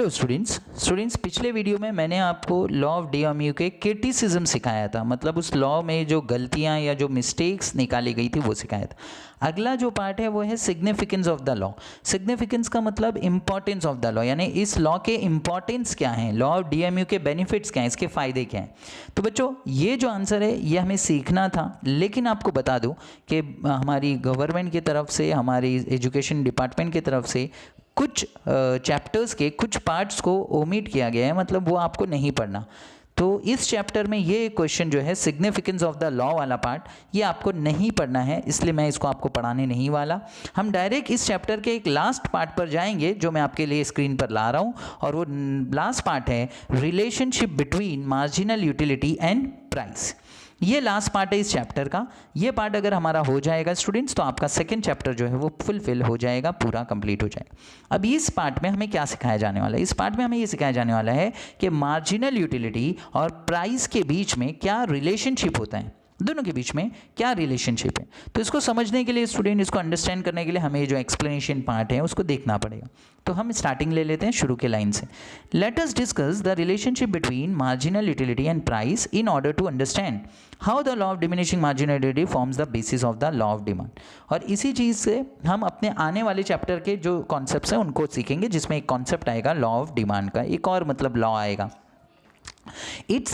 Hello students पिछले video में मैंने आपको लॉ ऑफ डीएमयू के क्रिटिसिज्म सिखाया था, मतलब उस लॉ में जो गलतियां या जो मिस्टेक्स निकाली गई थी वो सिखाया था। अगला जो पार्ट है वो है significance of the law. Significance का मतलब इंपॉर्टेंस ऑफ द लॉ, यानी इस लॉ के इंपॉर्टेंस क्या है, लॉ ऑफ डीएमयू के बेनिफिट्स क्या हैं, इसके फ़ायदे क्या हैं। तो बच्चों ये जो आंसर है ये हमें सीखना था, लेकिन आपको बता दूं कि हमारी गवर्नमेंट की तरफ से, हमारी एजुकेशन डिपार्टमेंट की तरफ से कुछ चैप्टर्स के कुछ पार्ट्स को ओमिट किया गया है, मतलब वो आपको नहीं पढ़ना। तो इस चैप्टर में ये क्वेश्चन जो है सिग्निफिकेंस ऑफ द लॉ वाला पार्ट, ये आपको नहीं पढ़ना है, इसलिए मैं इसको आपको पढ़ाने नहीं वाला। हम डायरेक्ट इस चैप्टर के एक लास्ट पार्ट पर जाएंगे जो मैं आपके लिए स्क्रीन पर ला रहा हूँ, और वो लास्ट पार्ट है relationship between marginal utility and price. ये लास्ट पार्ट है इस चैप्टर का। ये पार्ट अगर हमारा हो जाएगा स्टूडेंट्स तो आपका सेकंड चैप्टर जो है वो फुलफिल हो जाएगा, पूरा कंप्लीट हो जाएगा। अब इस पार्ट में हमें क्या सिखाया जाने वाला है, इस पार्ट में हमें ये सिखाया जाने वाला है कि मार्जिनल यूटिलिटी और प्राइस के बीच में क्या रिलेशनशिप होता है, दोनों के बीच में क्या रिलेशनशिप है। तो इसको समझने के लिए स्टूडेंट, इसको अंडरस्टैंड करने के लिए हमें जो एक्सप्लेनेशन पार्ट है उसको देखना पड़ेगा। तो हम स्टार्टिंग ले लेते हैं शुरू के लाइन से। Let us discuss the relationship between marginal utility and price in order to understand how the law of diminishing marginal utility forms the basis of the law of demand. और इसी चीज़ से हम अपने आने वाले चैप्टर के जो कॉन्सेप्ट्स हैं उनको सीखेंगे, जिसमें एक कॉन्सेप्ट आएगा लॉ ऑफ डिमांड का, एक और मतलब लॉ आएगा। It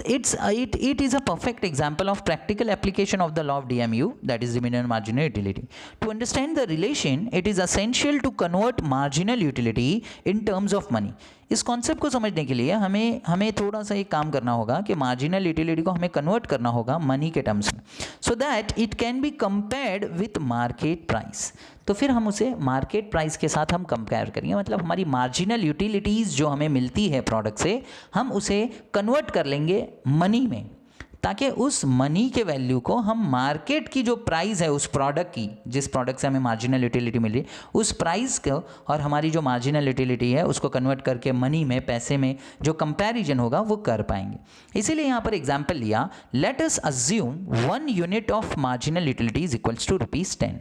is a perfect example of practical application of the law of DMU, that is diminished marginal utility. To understand the relation, it is essential to convert marginal utility in terms of money. इस concept को समझने के लिए हमें थोड़ा सा एक काम करना होगा कि मार्जिनल यूटिलिटी को हमें कन्वर्ट करना होगा मनी के टर्म्स में, so that it can be compared with market price. तो फिर हम उसे मार्केट प्राइस के साथ हम कंपेयर करेंगे, मतलब हमारी मार्जिनल यूटिलिटीज़ जो हमें मिलती है प्रोडक्ट से, हम उसे कन्वर्ट कर लेंगे मनी में, ताकि उस मनी के वैल्यू को हम मार्केट की जो प्राइस है उस प्रोडक्ट की, जिस प्रोडक्ट से हमें मार्जिनल यूटिलिटी मिल रही है, उस प्राइस को और हमारी जो मार्जिनल यूटिलिटी है उसको कन्वर्ट करके मनी में, पैसे में जो कंपैरिजन होगा वो कर पाएंगे। इसीलिए यहाँ पर एग्जांपल लिया, let us assume 1 unit of marginal utility is equals to ₹10।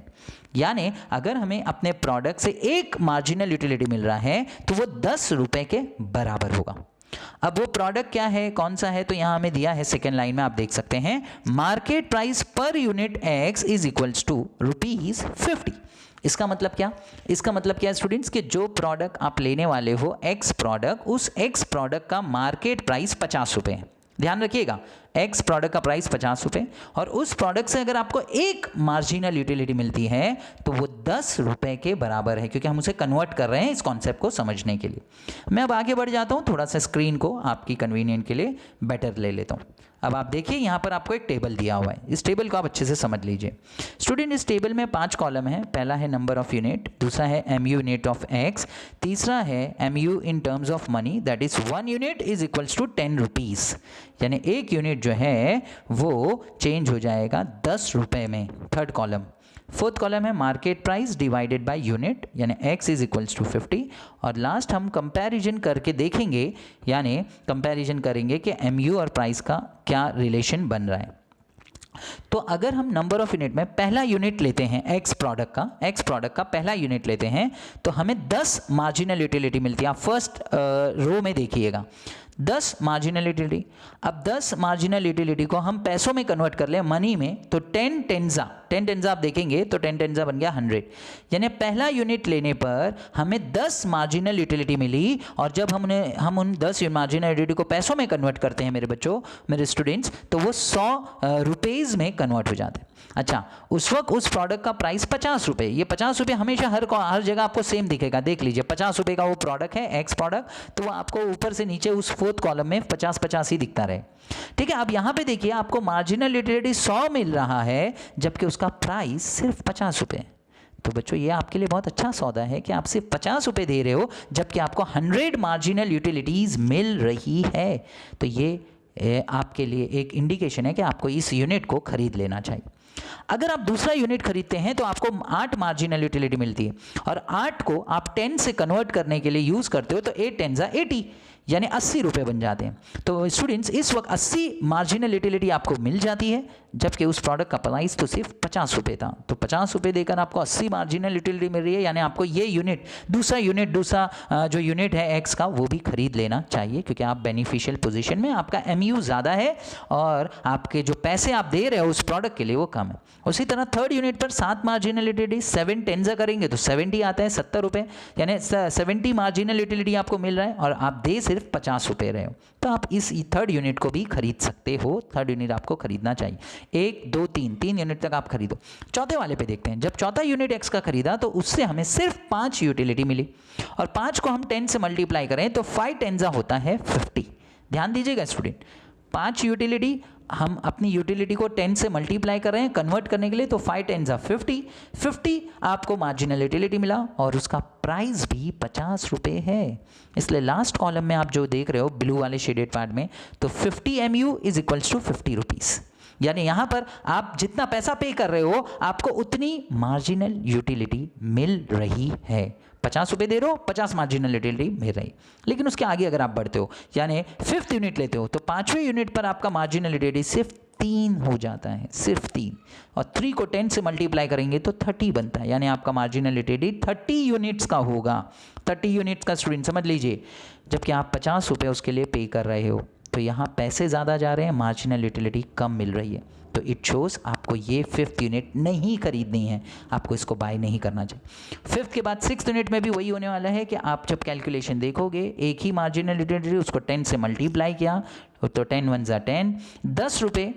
यानी अगर हमें अपने प्रोडक्ट से एक मार्जिनल यूटिलिटी मिल रहा है तो वो 10 रुपए के बराबर होगा। अब वो प्रोडक्ट क्या है, कौन सा है, तो यहां हमें दिया है सेकेंड लाइन में, आप देख सकते हैं मार्केट प्राइस पर unit X is equals to ₹50। इसका मतलब क्या, इसका मतलब क्या है स्टूडेंट्स, कि जो प्रोडक्ट आप लेने वाले हो एक्स प्रोडक्ट, उस एक्स प्रोडक्ट का मार्केट प्राइस 50 रुपए है। ध्यान रखिएगा, एक्स प्रोडक्ट का प्राइस 50 रुपए, और उस प्रोडक्ट से अगर आपको एक मार्जिनल यूटिलिटी मिलती है तो वो 10 रुपए के बराबर है, क्योंकि हम उसे कन्वर्ट कर रहे हैं इस कॉन्सेप्ट को समझने के लिए। मैं अब आगे बढ़ जाता हूं, थोड़ा सा स्क्रीन को आपकी कन्वीनियंट के लिए बेटर ले लेता हूं। अब आप देखिए यहाँ पर आपको एक टेबल दिया हुआ है, इस टेबल को आप अच्छे से समझ लीजिए स्टूडेंट। इस टेबल में 5 कॉलम है, पहला है नंबर ऑफ यूनिट, दूसरा है MU यूनिट ऑफ एक्स, तीसरा है MU in terms of money, that is 1 unit is equals to 10 rupees, यानी एक यूनिट जो है वो चेंज हो जाएगा 10 रुपए में, थर्ड कॉलम। फोर्थ कॉलम है market price divided by unit, यानी x इज इक्वल्स टू 50, और लास्ट हम कंपैरिजन करके देखेंगे, यानी कंपैरिजन करेंगे कि MU और प्राइस का क्या रिलेशन बन रहा है। तो अगर हम नंबर ऑफ यूनिट में पहला यूनिट लेते हैं एक्स प्रोडक्ट का पहला यूनिट लेते हैं तो हमें 10 मार्जिनल यूटिलिटी मिलती है। आप फर्स्ट रो में देखिएगा 10 मार्जिनल यूटिलिटी। अब 10 मार्जिनल यूटिलिटी को हम पैसों में कन्वर्ट कर ले मनी में, तो 10 टेंजा आप देखेंगे तो 10 टेंजा बन गया 100, यानी पहला यूनिट लेने पर हमें 10 मार्जिनल यूटिलिटी मिली, और जब हम उन 10 मार्जिनल यूटिलिटी को पैसों में कन्वर्ट करते हैं मेरे बच्चों, मेरे स्टूडेंट्स, तो वो 100 रुपीज़ में कन्वर्ट हो जाते हैं। अच्छा, उस वक्त उस प्रोडक्ट का प्राइस 50 रुपये, ये 50 रुपये हमेशा हर जगह आपको सेम दिखेगा, देख लीजिए 50 रुपये का वो प्रोडक्ट है एक्स प्रोडक्ट, तो वो आपको ऊपर से नीचे उस फोर्थ कॉलम में 50-50 ही दिखता रहे। ठीक है, अब यहां पे देखिए आपको मार्जिनल यूटिलिटी 100 मिल रहा है, जबकि उसका प्राइस सिर्फ 50 रुपये। तो बच्चों ये आपके लिए बहुत अच्छा सौदा है कि आप सिर्फ 50 रुपये दे रहे हो, जबकि आपको 100 मार्जिनल यूटिलिटीज मिल रही है। तो ये आपके लिए एक इंडिकेशन है कि आपको इस यूनिट को खरीद लेना चाहिए। अगर आप दूसरा यूनिट खरीदते हैं तो आपको 8 मार्जिनल यूटिलिटी मिलती है, और 8 को आप 10 से कन्वर्ट करने के लिए यूज करते हो तो 8 10 80, यानी 80 रुपये बन जाते हैं। तो स्टूडेंट्स इस वक्त 80 मार्जिनल यूटिलिटी आपको मिल जाती है, जबकि उस प्रोडक्ट का प्राइस तो सिर्फ 50 रुपये था। तो 50 रुपये देकर आपको 80 मार्जिनल यूटिलिटी मिल रही है, यानी आपको ये यूनिट दूसरा जो यूनिट है एक्स का वो भी खरीद लेना चाहिए, क्योंकि आप बेनिफिशियल पोजीशन में, आपका एमयू ज़्यादा है और आपके जो पैसे आप दे रहे हो उस प्रोडक्ट के लिए वो कम है। उसी तरह थर्ड यूनिट पर 7 मार्जिनल यूटिलिटी, 7 10 करेंगे तो 70 आता है, 70 रुपये, यानी 70 मार्जिनल यूटिलिटी आपको मिल रहा है और आप दे सिर्फ 50 रुपये रहे हो। तो आप इस थर्ड यूनिट को भी खरीद सकते हो, थर्ड यूनिट आपको खरीदना चाहिए। 1 2 3 यूनिट तक आप खरीदो। चौथे वाले पे देखते हैं, जब चौथा यूनिट एक्स का खरीदा तो उससे हमें सिर्फ 5 यूटिलिटी मिली, और 5 को हम 10 से मल्टीप्लाई करें तो 5 10 होता है 50। ध्यान दीजिएगा स्टूडेंट, 5 यूटिलिटी, हम अपनी यूटिलिटी को 10 से मल्टीप्लाई कर रहे हैं कन्वर्ट करने के लिए, तो 5 10 50 आपको मार्जिनल यूटिलिटी मिला और उसका प्राइस भी 50 रुपये है। इसलिए लास्ट कॉलम में आप जो देख रहे हो ब्लू वाले शेडेड पार्ट में, तो 50 MU is equals to 50 rupees, यानी यहां पर आप जितना पैसा पे कर रहे हो आपको उतनी मार्जिनल यूटिलिटी मिल रही है। 50 रुपये दे रहे हो, 50 मार्जिनल यूटिलिटी मिल रही। लेकिन उसके आगे अगर आप बढ़ते हो, यानी 5th यूनिट लेते हो, तो 5वें यूनिट पर आपका मार्जिनल यूटिलिटी सिर्फ 3 हो जाता है, सिर्फ 3, और 3 को 10 से मल्टीप्लाई करेंगे तो 30 बनता है, यानी आपका मार्जिनल यूटिलिटी 30 यूनिट्स का होगा। 30 यूनिट्स का स्टूडेंट समझ लीजिए, जबकि आप 50 रुपये उसके लिए पे कर रहे हो, तो यहाँ पैसे ज़्यादा जा रहे हैं, मार्जिनल यूटिलिटी कम मिल रही है। तो इट शोज़ आपको ये 5th यूनिट नहीं खरीदनी है, आपको इसको बाय नहीं करना चाहिए। 5th के बाद 6th यूनिट में भी वही होने वाला है कि आप जब कैलकुलेशन देखोगे, एक ही मार्जिनल यूटिलिटी, उसको 10 से मल्टीप्लाई किया तो 10 1 10, 10 रुपये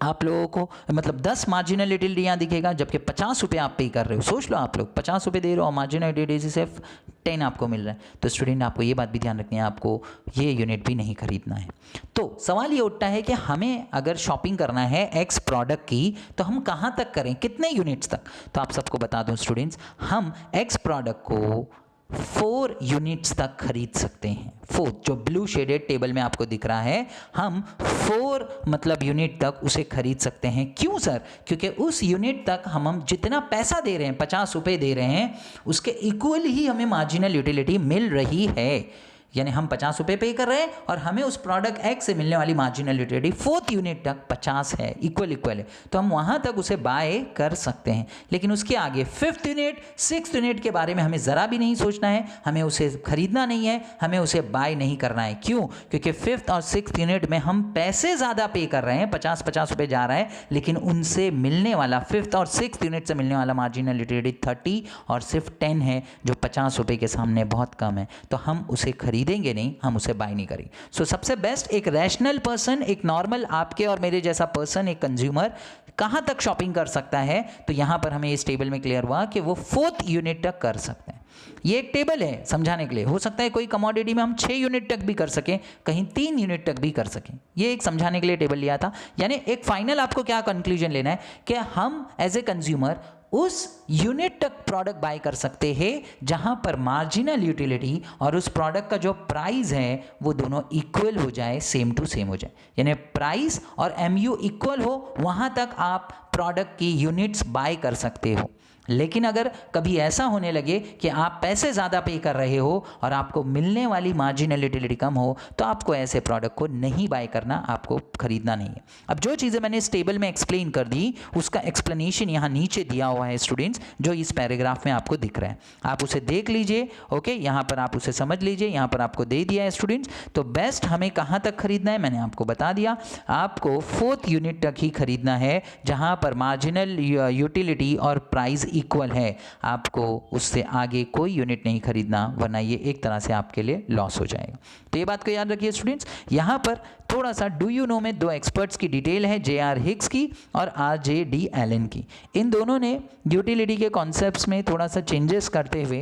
आप लोगों को, मतलब 10 मार्जिनल यूटिलिटी यहाँ दिखेगा, जबकि 50 रुपये आप पे कर रहे हो। सोच लो, आप लोग 50 रुपये दे रहे हो और मार्जिनल यूटिलिटी सिर्फ 10 आपको मिल रहा है। तो स्टूडेंट आपको ये बात भी ध्यान रखनी है, आपको ये यूनिट भी नहीं खरीदना है। तो सवाल ये उठता है कि हमें अगर शॉपिंग करना है एक्स प्रोडक्ट की तो हम कहाँ तक करें, कितने यूनिट्स तक। तो आप सबको बता दूं स्टूडेंट्स, हम एक्स प्रोडक्ट को 4 यूनिट्स तक खरीद सकते हैं। 4 जो ब्लू शेडेड टेबल में आपको दिख रहा है, हम 4 मतलब यूनिट तक उसे खरीद सकते हैं। क्यों सर? क्योंकि उस यूनिट तक हम जितना पैसा दे रहे हैं, 50 रुपये दे रहे हैं, उसके इक्वल ही हमें मार्जिनल यूटिलिटी मिल रही है। यानी हम 50 रुपये पे कर रहे हैं और हमें उस प्रोडक्ट एक्स से मिलने वाली मार्जिनल यूटिलिटी 4th यूनिट तक 50 है, इक्वल है, तो हम वहाँ तक उसे बाय कर सकते हैं। लेकिन उसके आगे 5th यूनिट 6th यूनिट के बारे में हमें ज़रा भी नहीं सोचना है, हमें उसे खरीदना नहीं है, हमें उसे बाय नहीं करना है। क्यों? क्योंकि 5th और 6th यूनिट में हम पैसे ज़्यादा पे कर रहे हैं, 50 रुपये जा रहा है, लेकिन उनसे मिलने वाला 5th और 6th यूनिट से मिलने वाला मार्जिनल यूटिलिटी 30 और सिर्फ 10 है, जो 50 रुपये के सामने बहुत कम है। तो हम उसे खरीदेंगे नहीं, हम उसे बाय नहीं करेंगे। सो सबसे बेस्ट एक रैशनल पर्सन, एक नॉर्मल आपके और मेरे जैसा पर्सन, एक कंज्यूमर कहां तक शॉपिंग कर सकता है, तो यहां पर हमें इस टेबल में क्लियर हुआ कि वो 4th यूनिट तक कर सकते हैं। ये एक टेबल है समझाने के लिए, हो सकता है कोई कमोडिटी में हम 6 यूनिट तक भी कर सकें, कहीं 3 यूनिट तक भी कर सकें। ये एक समझाने के लिए टेबल लिया था। यानी एक फाइनल आपको क्या कंक्लूजन लेना है कि हम एज ए कंज्यूमर उस यूनिट तक प्रोडक्ट बाय कर सकते हैं जहां पर मार्जिनल यूटिलिटी और उस प्रोडक्ट का जो प्राइस है वो दोनों इक्वल हो जाए, सेम टू सेम हो जाए। यानी प्राइस और एमयू इक्वल हो, वहां तक आप प्रोडक्ट की यूनिट्स बाय कर सकते हो। लेकिन अगर कभी ऐसा होने लगे कि आप पैसे ज़्यादा पे कर रहे हो और आपको मिलने वाली मार्जिनल यूटिलिटी कम हो, तो आपको ऐसे प्रोडक्ट को नहीं बाय करना, आपको खरीदना नहीं है। अब जो चीज़ें मैंने इस टेबल में एक्सप्लेन कर दी, उसका एक्सप्लेनेशन यहाँ नीचे दिया हुआ है स्टूडेंट्स, जो इस पैराग्राफ में आपको दिख रहा है। आप उसे देख लीजिए, ओके, यहाँ पर आप उसे समझ लीजिए, यहाँ पर आपको दे दिया है स्टूडेंट्स। तो बेस्ट हमें कहाँ तक खरीदना है मैंने आपको बता दिया, आपको 4th यूनिट तक ही खरीदना है जहाँ पर मार्जिनल यूटिलिटी और प्राइस इक्वल है। आपको उससे आगे कोई यूनिट नहीं खरीदना, वरना ये एक तरह से आपके लिए लॉस हो जाएगा। तो ये बात को याद रखिए स्टूडेंट्स। यहाँ पर थोड़ा सा डू यू नो में 2 एक्सपर्ट्स की डिटेल है, J.R. हिग्स की और R.J.D. एलन की। इन दोनों ने यूटिलिटी के कॉन्सेप्ट्स में थोड़ा सा चेंजेस करते हुए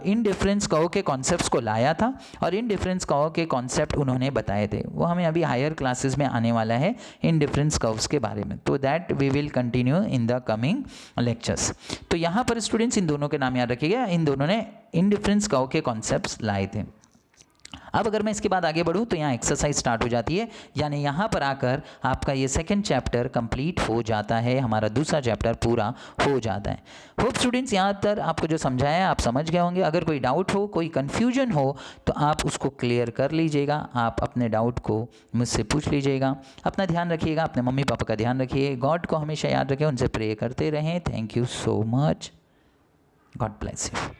इनडिफरेंस कर्व के कॉन्सेप्ट्स को लाया था, और इनडिफरेंस कर्व के कॉन्सेप्ट उन्होंने बताए थे। वो हमें अभी हायर क्लासेस में आने वाला है इनडिफरेंस कर्व्स के बारे में, तो that we will continue in the coming lectures. तो यहाँ पर स्टूडेंट्स इन दोनों के नाम याद रखिएगा, इन दोनों ने इनडिफरेंस कर्व के कॉन्सेप्ट्स लाए थे। अब अगर मैं इसके बाद आगे बढ़ूँ तो यहाँ एक्सरसाइज स्टार्ट हो जाती है, यानी यहाँ पर आकर आपका ये सेकंड चैप्टर कंप्लीट हो जाता है, हमारा दूसरा चैप्टर पूरा हो जाता है। होप स्टूडेंट्स यहाँ तक आपको जो समझाया आप समझ गए होंगे। अगर कोई डाउट हो, कोई कन्फ्यूजन हो तो आप उसको क्लियर कर लीजिएगा, आप अपने डाउट को मुझसे पूछ लीजिएगा। अपना ध्यान रखिएगा, अपने मम्मी पापा का ध्यान रखिए, गॉड को हमेशा याद रखें, उनसे प्रे करते रहें। Thank you so much, God bless you.